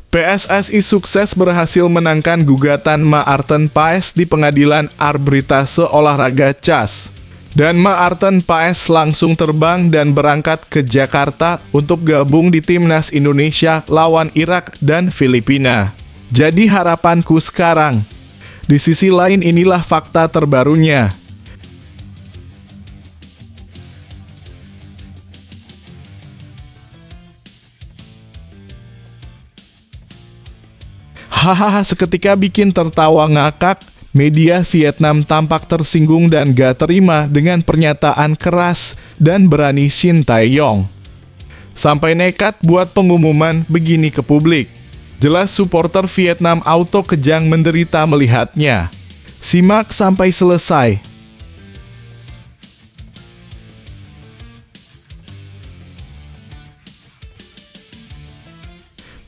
PSSI sukses berhasil menangkan gugatan Maarten Paes di Pengadilan Arbitrase Olahraga CAS. Dan Maarten Paes langsung terbang dan berangkat ke Jakarta untuk gabung di Timnas Indonesia lawan Irak dan Filipina. Jadi harapanku sekarang. Di sisi lain inilah fakta terbarunya. Hahaha, seketika bikin tertawa ngakak, media Vietnam tampak tersinggung dan gak terima dengan pernyataan keras dan berani Shin Tae-yong. Sampai nekat buat pengumuman begini ke publik. Jelas supporter Vietnam auto kejang menderita melihatnya. Simak sampai selesai.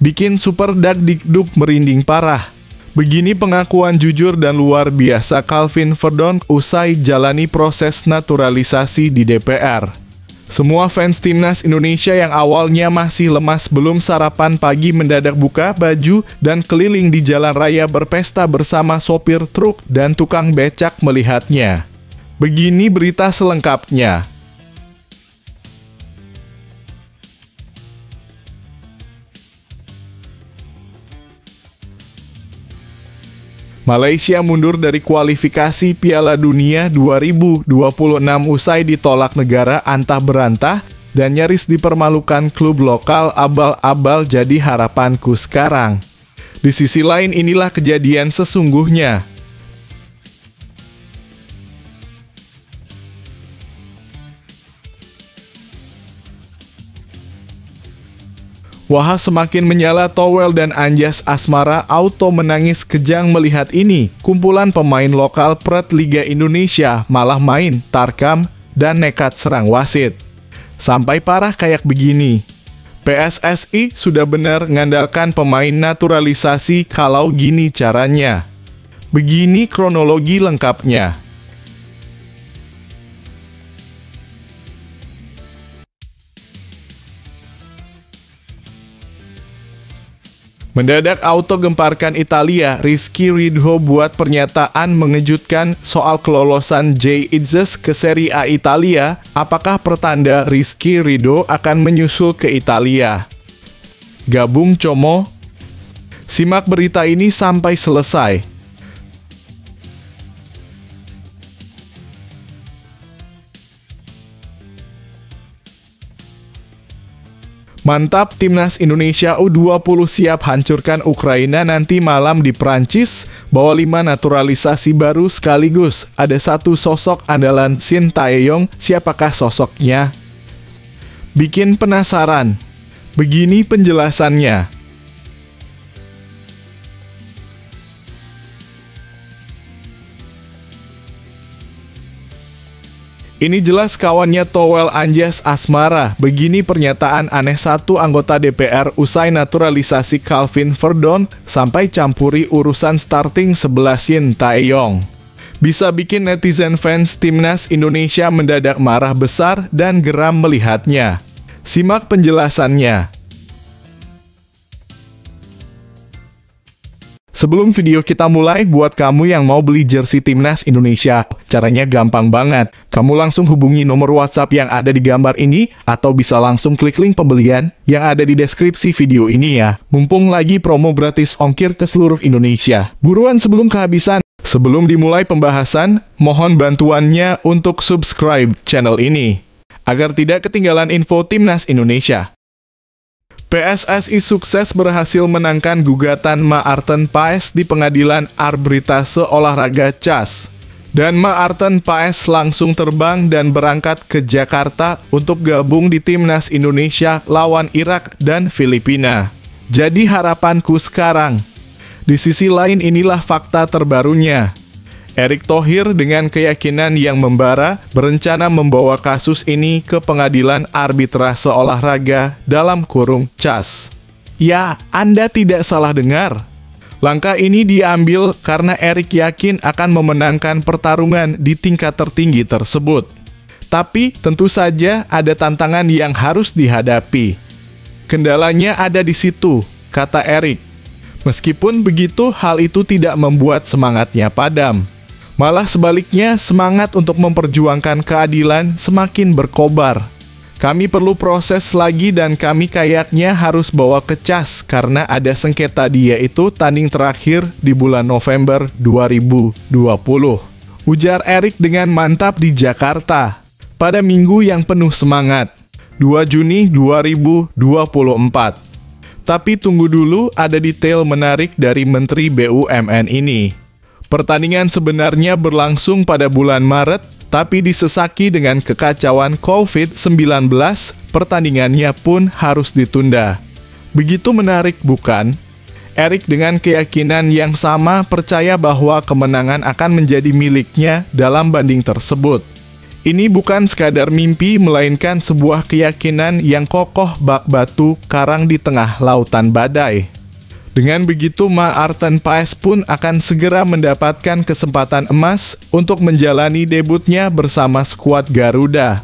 Bikin super dagdikduk merinding parah. Begini pengakuan jujur dan luar biasa Calvin Verdonk usai jalani proses naturalisasi di DPR. Semua fans Timnas Indonesia yang awalnya masih lemas belum sarapan pagi mendadak buka baju dan keliling di jalan raya berpesta bersama sopir truk dan tukang becak melihatnya. Begini berita selengkapnya. Malaysia mundur dari kualifikasi Piala Dunia 2026 usai ditolak negara antah berantah dan nyaris dipermalukan klub lokal abal-abal. Jadi harapanku sekarang. Di sisi lain inilah kejadian sesungguhnya. Wah, semakin menyala towel dan Anjas Asmara auto menangis kejang melihat ini. Kumpulan pemain lokal Pret Liga Indonesia malah main, tarkam, dan nekat serang wasit. Sampai parah kayak begini. PSSI sudah benar ngandalkan pemain naturalisasi kalau gini caranya. Begini kronologi lengkapnya. Mendadak auto gemparkan Italia, Rizky Ridho buat pernyataan mengejutkan soal kelolosan Jay Itzes ke Serie A Italia. Apakah pertanda Rizky Ridho akan menyusul ke Italia? Gabung Como? Simak berita ini sampai selesai. Mantap, Timnas Indonesia U20 siap hancurkan Ukraina nanti malam di Prancis. Bawa 5 naturalisasi baru sekaligus. Ada satu sosok andalan Shin Tae-yong. Siapakah sosoknya? Bikin penasaran. Begini penjelasannya. Ini jelas kawannya towel Anjas Asmara. Begini pernyataan aneh satu anggota DPR usai naturalisasi Calvin Verdonk sampai campuri urusan starting 11 Shin Tae-yong. Bisa bikin netizen fans Timnas Indonesia mendadak marah besar dan geram melihatnya. Simak penjelasannya. Sebelum video kita mulai, buat kamu yang mau beli jersey Timnas Indonesia, caranya gampang banget. Kamu langsung hubungi nomor WhatsApp yang ada di gambar ini, atau bisa langsung klik link pembelian yang ada di deskripsi video ini ya. Mumpung lagi promo gratis ongkir ke seluruh Indonesia. Buruan sebelum kehabisan. Sebelum dimulai pembahasan, mohon bantuannya untuk subscribe channel ini, agar tidak ketinggalan info Timnas Indonesia. PSSI sukses berhasil menangkan gugatan Maarten Paes di Pengadilan Arbitrase Olahraga CAS. Dan Maarten Paes langsung terbang dan berangkat ke Jakarta untuk gabung di Timnas Indonesia lawan Irak dan Filipina. Jadi harapanku sekarang. Di sisi lain inilah fakta terbarunya. Erick Thohir dengan keyakinan yang membara berencana membawa kasus ini ke Pengadilan Arbitrase Olahraga dalam kurung CAS. Ya, Anda tidak salah dengar. Langkah ini diambil karena Erick yakin akan memenangkan pertarungan di tingkat tertinggi tersebut. Tapi tentu saja ada tantangan yang harus dihadapi. Kendalanya ada di situ, kata Erick. Meskipun begitu, hal itu tidak membuat semangatnya padam. Malah sebaliknya, semangat untuk memperjuangkan keadilan semakin berkobar. Kami perlu proses lagi dan kami kayaknya harus bawa ke CAS karena ada sengketa dia itu tanding terakhir di bulan November 2020. Ujar Erik dengan mantap di Jakarta pada minggu yang penuh semangat, 2 Juni 2024. Tapi tunggu dulu, ada detail menarik dari Menteri BUMN ini. Pertandingan sebenarnya berlangsung pada bulan Maret, tapi disesaki dengan kekacauan COVID-19, pertandingannya pun harus ditunda. Begitu menarik, bukan? Erik dengan keyakinan yang sama percaya bahwa kemenangan akan menjadi miliknya dalam banding tersebut. Ini bukan sekadar mimpi, melainkan sebuah keyakinan yang kokoh bak batu karang di tengah lautan badai. Dengan begitu, Maarten Paes pun akan segera mendapatkan kesempatan emas untuk menjalani debutnya bersama skuad Garuda.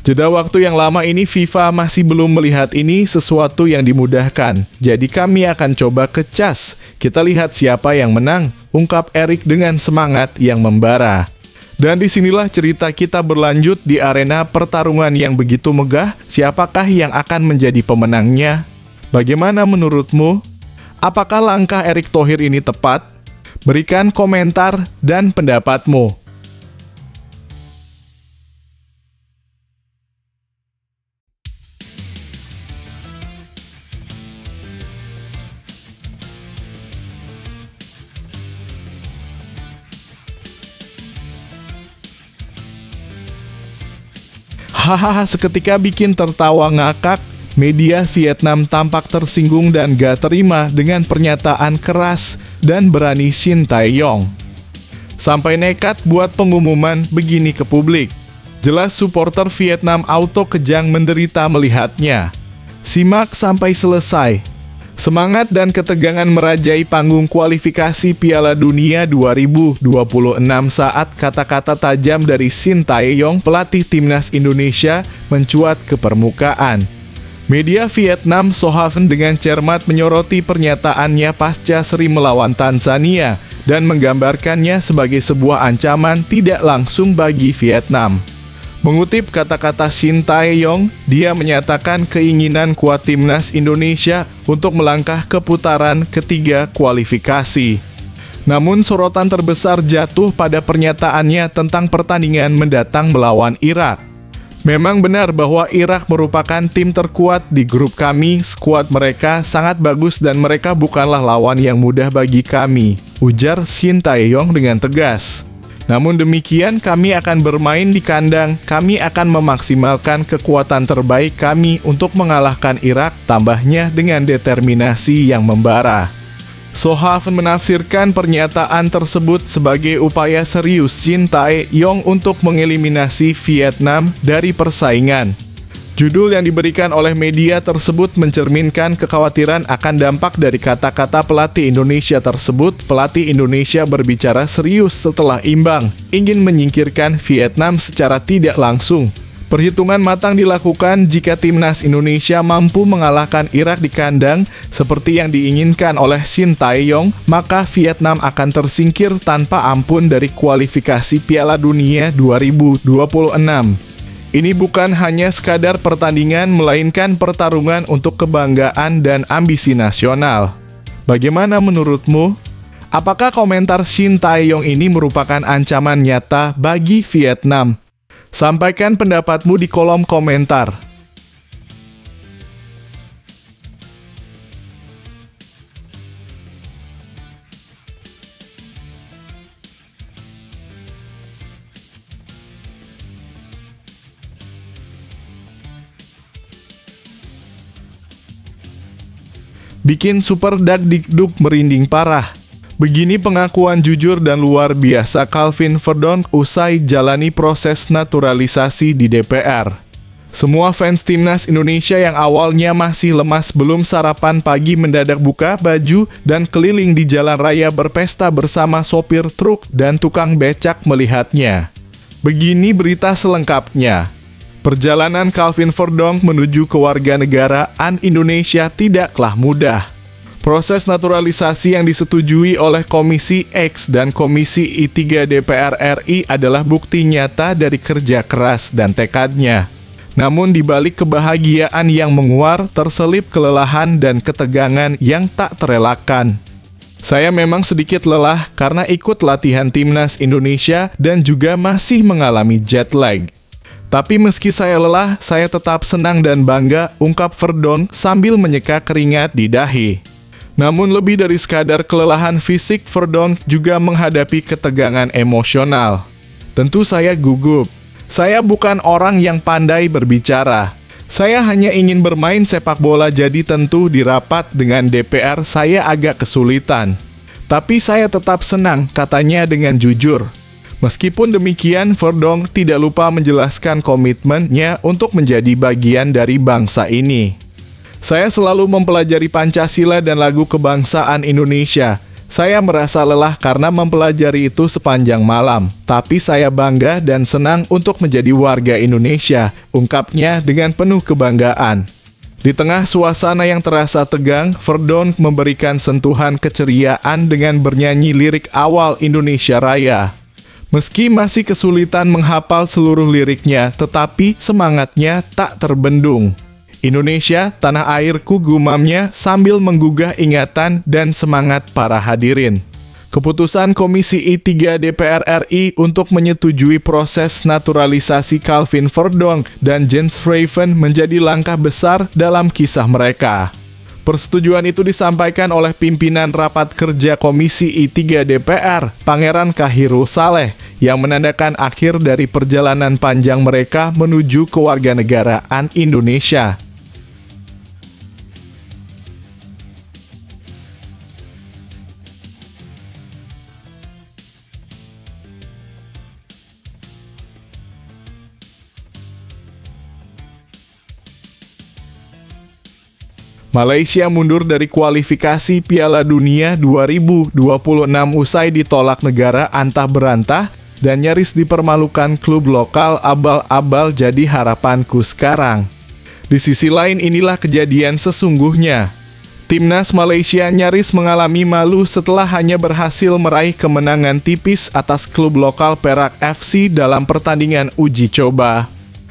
Jeda waktu yang lama ini FIFA masih belum melihat ini sesuatu yang dimudahkan. Jadi kami akan coba ke CAS. Kita lihat siapa yang menang, ungkap Erik dengan semangat yang membara. Dan disinilah cerita kita berlanjut di arena pertarungan yang begitu megah. Siapakah yang akan menjadi pemenangnya? Bagaimana menurutmu? Apakah langkah Erick Thohir ini tepat? Berikan komentar dan pendapatmu. Hahaha, seketika bikin tertawa ngakak. Media Vietnam tampak tersinggung dan gak terima dengan pernyataan keras dan berani Shin Tae-yong. Sampai nekat buat pengumuman begini ke publik. Jelas supporter Vietnam auto kejang menderita melihatnya. Simak sampai selesai. Semangat dan ketegangan merajai panggung kualifikasi Piala Dunia 2026 saat kata-kata tajam dari Shin Tae-yong, pelatih timnas Indonesia, mencuat ke permukaan. Media Vietnam Sohaven dengan cermat menyoroti pernyataannya pasca seri melawan Tanzania dan menggambarkannya sebagai sebuah ancaman tidak langsung bagi Vietnam. Mengutip kata-kata Shin Tae-yong, dia menyatakan keinginan kuat timnas Indonesia untuk melangkah ke putaran ketiga kualifikasi. Namun sorotan terbesar jatuh pada pernyataannya tentang pertandingan mendatang melawan Irak. Memang benar bahwa Irak merupakan tim terkuat di grup kami, skuad mereka sangat bagus dan mereka bukanlah lawan yang mudah bagi kami, ujar Shin Tae-yong dengan tegas. Namun demikian, kami akan bermain di kandang, kami akan memaksimalkan kekuatan terbaik kami untuk mengalahkan Irak, tambahnya dengan determinasi yang membara. Sohaven menafsirkan pernyataan tersebut sebagai upaya serius Shin Tae-yong untuk mengeliminasi Vietnam dari persaingan. Judul yang diberikan oleh media tersebut mencerminkan kekhawatiran akan dampak dari kata-kata pelatih Indonesia tersebut. Pelatih Indonesia berbicara serius setelah imbang, ingin menyingkirkan Vietnam secara tidak langsung. Perhitungan matang dilakukan jika timnas Indonesia mampu mengalahkan Irak di kandang seperti yang diinginkan oleh Shin Tae-yong, maka Vietnam akan tersingkir tanpa ampun dari kualifikasi Piala Dunia 2026. Ini bukan hanya sekadar pertandingan, melainkan pertarungan untuk kebanggaan dan ambisi nasional. Bagaimana menurutmu? Apakah komentar Shin Tae-yong ini merupakan ancaman nyata bagi Vietnam? Sampaikan pendapatmu di kolom komentar. Bikin Super Dagdikduk merinding parah. Begini pengakuan jujur dan luar biasa Calvin Verdonk usai jalani proses naturalisasi di DPR. Semua fans timnas Indonesia yang awalnya masih lemas belum sarapan pagi mendadak buka baju dan keliling di jalan raya berpesta bersama sopir truk dan tukang becak melihatnya. Begini berita selengkapnya. Perjalanan Calvin Verdonk menuju kewarganegaraan Indonesia tidaklah mudah. Proses naturalisasi yang disetujui oleh Komisi X dan Komisi I3 DPR RI adalah bukti nyata dari kerja keras dan tekadnya. Namun di balik kebahagiaan yang menguar, terselip kelelahan dan ketegangan yang tak terelakkan. Saya memang sedikit lelah karena ikut latihan timnas Indonesia dan juga masih mengalami jet lag. Tapi meski saya lelah, saya tetap senang dan bangga, ungkap Verdonk sambil menyeka keringat di dahi. Namun lebih dari sekadar kelelahan fisik, Verdonk juga menghadapi ketegangan emosional. Tentu saya gugup. Saya bukan orang yang pandai berbicara. Saya hanya ingin bermain sepak bola, jadi tentu di rapat dengan DPR saya agak kesulitan. Tapi saya tetap senang, katanya dengan jujur. Meskipun demikian, Verdonk tidak lupa menjelaskan komitmennya untuk menjadi bagian dari bangsa ini. Saya selalu mempelajari Pancasila dan lagu kebangsaan Indonesia. Saya merasa lelah karena mempelajari itu sepanjang malam. Tapi saya bangga dan senang untuk menjadi warga Indonesia, ungkapnya dengan penuh kebanggaan. Di tengah suasana yang terasa tegang, Verdonk memberikan sentuhan keceriaan dengan bernyanyi lirik awal Indonesia Raya. Meski masih kesulitan menghafal seluruh liriknya, tetapi semangatnya tak terbendung. Indonesia, tanah airku, gumamnya sambil menggugah ingatan dan semangat para hadirin. Keputusan Komisi I3 DPR RI untuk menyetujui proses naturalisasi Calvin Verdonk dan Jens Schrijven menjadi langkah besar dalam kisah mereka. Persetujuan itu disampaikan oleh pimpinan rapat kerja Komisi I3 DPR, Pangeran Kahirul Saleh, yang menandakan akhir dari perjalanan panjang mereka menuju kewarganegaraan Indonesia. Malaysia mundur dari kualifikasi Piala Dunia 2026 usai ditolak negara antah berantah dan nyaris dipermalukan klub lokal abal-abal jadi harapanku sekarang. Di sisi lain inilah kejadian sesungguhnya. Timnas Malaysia nyaris mengalami malu setelah hanya berhasil meraih kemenangan tipis atas klub lokal Perak FC dalam pertandingan uji coba.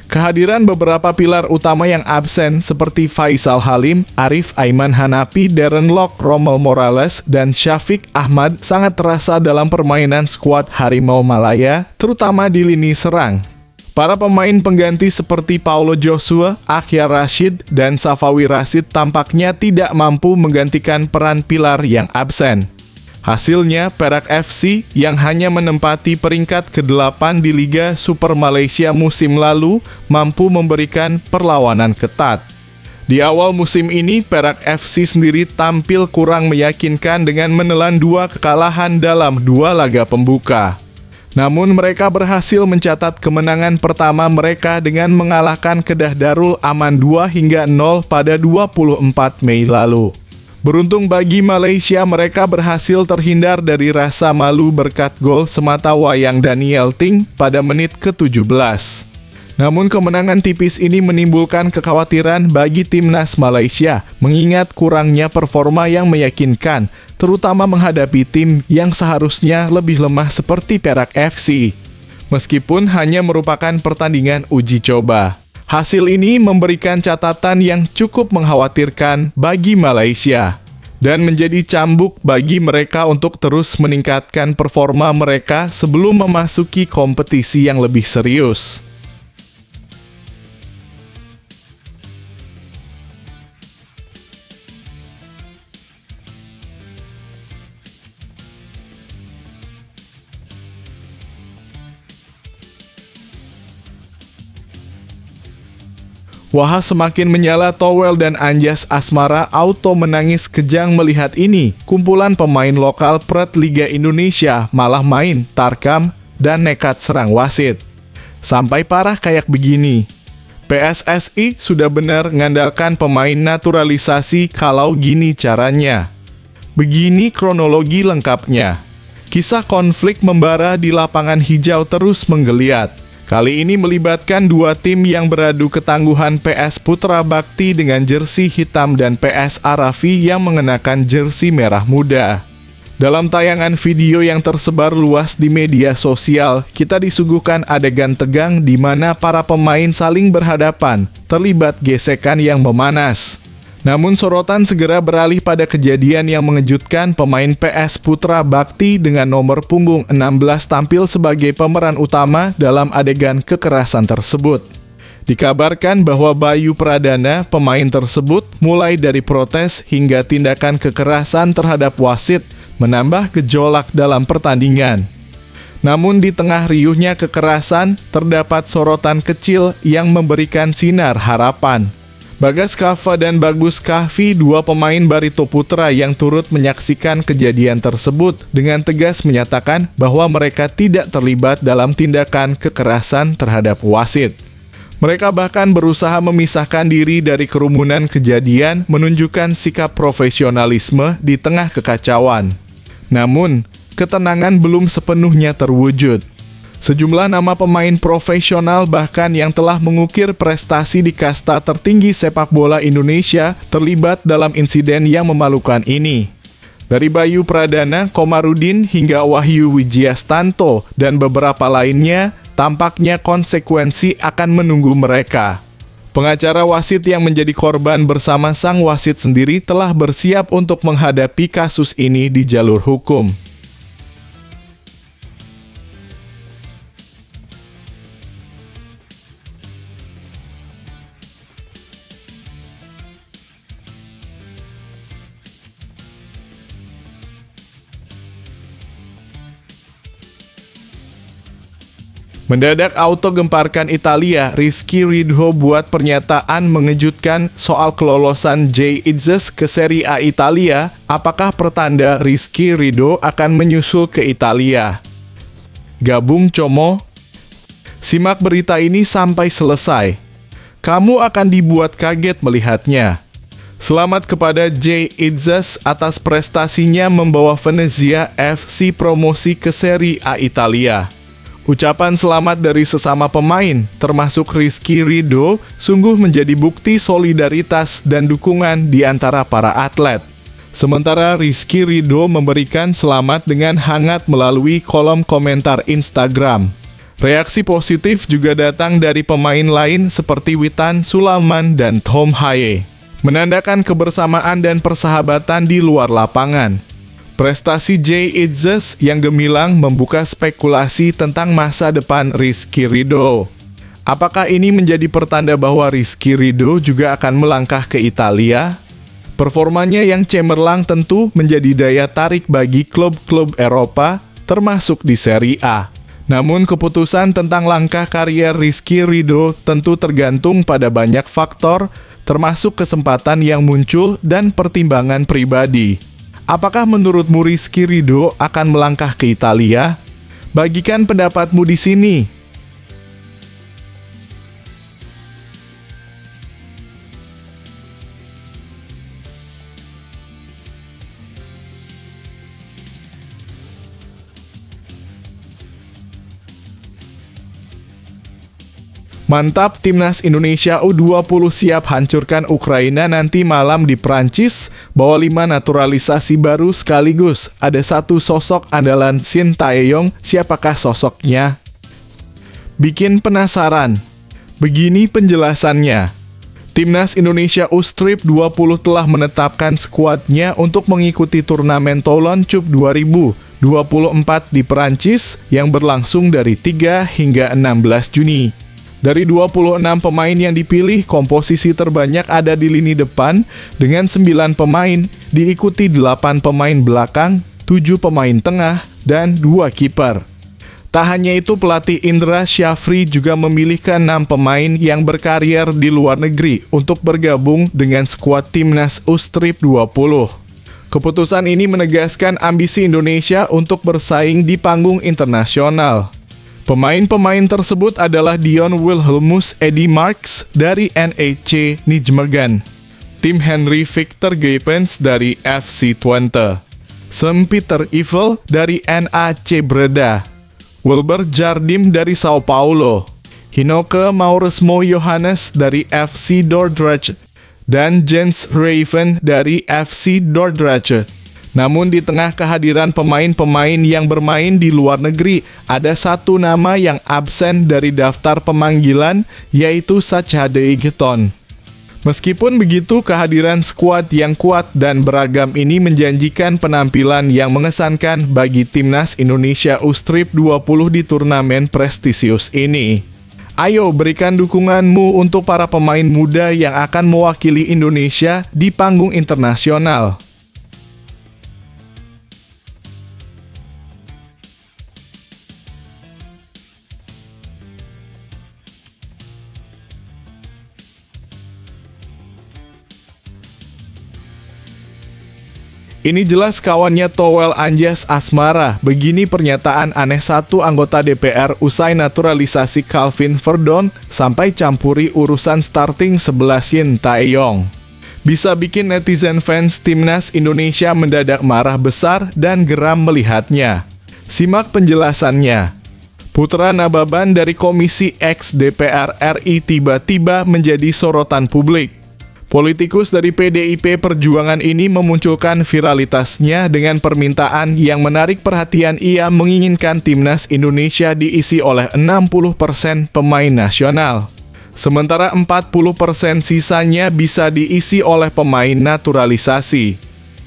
Kehadiran beberapa pilar utama yang absen seperti Faisal Halim, Arif Aiman Hanapi, Darren Lock, Rommel Morales, dan Syafiq Ahmad sangat terasa dalam permainan skuad Harimau Malaya, terutama di lini serang. Para pemain pengganti seperti Paulo Joshua, Akhyar Rashid, dan Safawi Rashid tampaknya tidak mampu menggantikan peran pilar yang absen. Hasilnya, Perak FC yang hanya menempati peringkat ke-8 di Liga Super Malaysia musim lalu mampu memberikan perlawanan ketat. Di awal musim ini, Perak FC sendiri tampil kurang meyakinkan dengan menelan 2 kekalahan dalam 2 laga pembuka. Namun mereka berhasil mencatat kemenangan pertama mereka dengan mengalahkan Kedah Darul Aman 2-0 pada 24 Mei lalu. Beruntung bagi Malaysia, mereka berhasil terhindar dari rasa malu berkat gol sematawayang Daniel Ting pada menit ke-17. Namun kemenangan tipis ini menimbulkan kekhawatiran bagi timnas Malaysia, mengingat kurangnya performa yang meyakinkan, terutama menghadapi tim yang seharusnya lebih lemah seperti Perak FC. Meskipun hanya merupakan pertandingan uji coba. Hasil ini memberikan catatan yang cukup mengkhawatirkan bagi Malaysia dan menjadi cambuk bagi mereka untuk terus meningkatkan performa mereka sebelum memasuki kompetisi yang lebih serius. Wahas semakin menyala, Towel dan Anjas Asmara auto menangis kejang melihat ini. Kumpulan pemain lokal Pret Liga Indonesia malah main, tarkam, dan nekat serang wasit. Sampai parah kayak begini. PSSI sudah benar ngandalkan pemain naturalisasi kalau gini caranya. Begini kronologi lengkapnya. Kisah konflik membara di lapangan hijau terus menggeliat. Kali ini melibatkan dua tim yang beradu ketangguhan PS Putra Bakti dengan jersey hitam dan PS Arafi yang mengenakan jersey merah muda. Dalam tayangan video yang tersebar luas di media sosial, kita disuguhkan adegan tegang di mana para pemain saling berhadapan, terlibat gesekan yang memanas. Namun sorotan segera beralih pada kejadian yang mengejutkan. Pemain PS Putra Bakti dengan nomor punggung 16 tampil sebagai pemeran utama dalam adegan kekerasan tersebut. Dikabarkan bahwa Bayu Pradana, pemain tersebut, mulai dari protes hingga tindakan kekerasan terhadap wasit, menambah gejolak dalam pertandingan. Namun di tengah riuhnya kekerasan, terdapat sorotan kecil yang memberikan sinar harapan. Bagas Kava dan Bagus Kahvi, dua pemain Barito Putra yang turut menyaksikan kejadian tersebut, dengan tegas menyatakan bahwa mereka tidak terlibat dalam tindakan kekerasan terhadap wasit. Mereka bahkan berusaha memisahkan diri dari kerumunan kejadian, menunjukkan sikap profesionalisme di tengah kekacauan. Namun, ketenangan belum sepenuhnya terwujud. Sejumlah nama pemain profesional bahkan yang telah mengukir prestasi di kasta tertinggi sepak bola Indonesia terlibat dalam insiden yang memalukan ini. Dari Bayu Pradana, Komarudin hingga Wahyu Wijiastanto dan beberapa lainnya, tampaknya konsekuensi akan menunggu mereka. Pengacara wasit yang menjadi korban bersama sang wasit sendiri telah bersiap untuk menghadapi kasus ini di jalur hukum. Mendadak auto gemparkan Italia, Rizky Ridho buat pernyataan mengejutkan soal kelolosan Jay Itzes ke Serie A Italia. Apakah pertanda Rizky Ridho akan menyusul ke Italia? Gabung Como? Simak berita ini sampai selesai. Kamu akan dibuat kaget melihatnya. Selamat kepada Jay Itzes atas prestasinya membawa Venezia FC promosi ke Serie A Italia. Ucapan selamat dari sesama pemain, termasuk Rizky Ridho, sungguh menjadi bukti solidaritas dan dukungan di antara para atlet. Sementara Rizky Ridho memberikan selamat dengan hangat melalui kolom komentar Instagram. Reaksi positif juga datang dari pemain lain seperti Witan Sulaiman dan Tom Haye, menandakan kebersamaan dan persahabatan di luar lapangan. Prestasi Jay Itzes yang gemilang membuka spekulasi tentang masa depan Rizky Ridho. Apakah ini menjadi pertanda bahwa Rizky Ridho juga akan melangkah ke Italia? Performanya yang cemerlang tentu menjadi daya tarik bagi klub-klub Eropa, termasuk di Serie A. Namun keputusan tentang langkah karier Rizky Ridho tentu tergantung pada banyak faktor, termasuk kesempatan yang muncul dan pertimbangan pribadi. Apakah menurutmu Rizky Ridho akan melangkah ke Italia? Bagikan pendapatmu di sini. Mantap, Timnas Indonesia U20 siap hancurkan Ukraina nanti malam di Prancis. Bawa 5 naturalisasi baru sekaligus. Ada satu sosok andalan Shin Tae-yong. Siapakah sosoknya? Bikin penasaran. Begini penjelasannya. Timnas Indonesia U20 telah menetapkan skuadnya untuk mengikuti turnamen Toulon Cup 2024 di Prancis yang berlangsung dari 3 hingga 16 Juni. Dari 26 pemain yang dipilih, komposisi terbanyak ada di lini depan dengan 9 pemain, diikuti 8 pemain belakang, 7 pemain tengah, dan 2 kiper. Tak hanya itu, pelatih Indra Syafri juga memilihkan 6 pemain yang berkarier di luar negeri untuk bergabung dengan skuad Timnas U20. Keputusan ini menegaskan ambisi Indonesia untuk bersaing di panggung internasional. Pemain-pemain tersebut adalah Dion Wilhelmus Eddy Marks dari NEC Nijmegen, Tim Henry Victor Geypens dari FC Twente, Sam Peter Ivel dari NAC Breda, Wilber Jardim dari Sao Paulo, Hinoke Mauresmo Johannes dari FC Dordrecht, dan Jens Raven dari FC Dordrecht. Namun di tengah kehadiran pemain-pemain yang bermain di luar negeri, ada satu nama yang absen dari daftar pemanggilan, yaitu Sajade Egerton. Meskipun begitu, kehadiran skuad yang kuat dan beragam ini menjanjikan penampilan yang mengesankan bagi Timnas Indonesia U-Strip 20 di turnamen prestisius ini. Ayo berikan dukunganmu untuk para pemain muda yang akan mewakili Indonesia di panggung internasional. Ini jelas kawannya Towel Anjas Asmara. Begini pernyataan aneh satu anggota DPR usai naturalisasi Calvin Verdon sampai campuri urusan starting 11 Shin Taeyong. Bisa bikin netizen fans Timnas Indonesia mendadak marah besar dan geram melihatnya. Simak penjelasannya. Putra Nababan dari Komisi X DPR RI tiba-tiba menjadi sorotan publik. Politikus dari PDIP Perjuangan ini memunculkan viralitasnya dengan permintaan yang menarik perhatian. Ia menginginkan Timnas Indonesia diisi oleh 60% pemain nasional. Sementara 40% sisanya bisa diisi oleh pemain naturalisasi.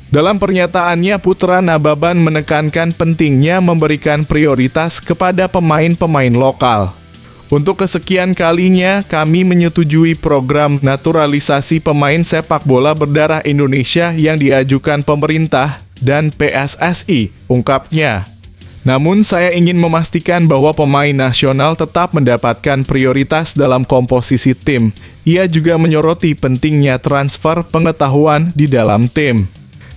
Dalam pernyataannya, Putra Nababan menekankan pentingnya memberikan prioritas kepada pemain-pemain lokal. Untuk kesekian kalinya, kami menyetujui program naturalisasi pemain sepak bola berdarah Indonesia yang diajukan pemerintah dan PSSI, ungkapnya. Namun, saya ingin memastikan bahwa pemain nasional tetap mendapatkan prioritas dalam komposisi tim. Ia juga menyoroti pentingnya transfer pengetahuan di dalam tim.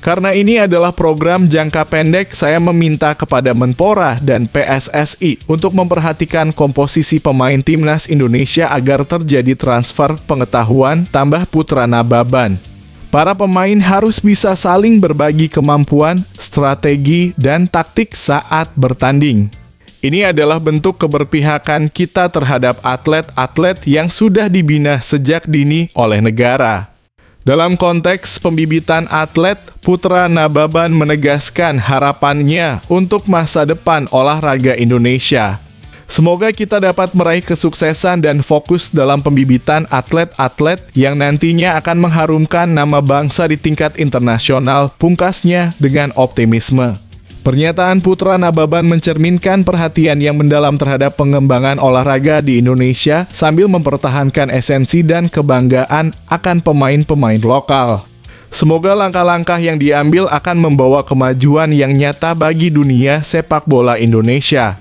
Karena ini adalah program jangka pendek, saya meminta kepada Menpora dan PSSI untuk memperhatikan komposisi pemain Timnas Indonesia agar terjadi transfer pengetahuan, tambah Putra Nababan. Para pemain harus bisa saling berbagi kemampuan, strategi, dan taktik saat bertanding. Ini adalah bentuk keberpihakan kita terhadap atlet-atlet yang sudah dibina sejak dini oleh negara. Dalam konteks pembibitan atlet, Putra Nababan menegaskan harapannya untuk masa depan olahraga Indonesia. Semoga kita dapat meraih kesuksesan dan fokus dalam pembibitan atlet-atlet yang nantinya akan mengharumkan nama bangsa di tingkat internasional, pungkasnya dengan optimisme. Pernyataan Putra Nababan mencerminkan perhatian yang mendalam terhadap pengembangan olahraga di Indonesia sambil mempertahankan esensi dan kebanggaan akan pemain-pemain lokal. Semoga langkah-langkah yang diambil akan membawa kemajuan yang nyata bagi dunia sepak bola Indonesia.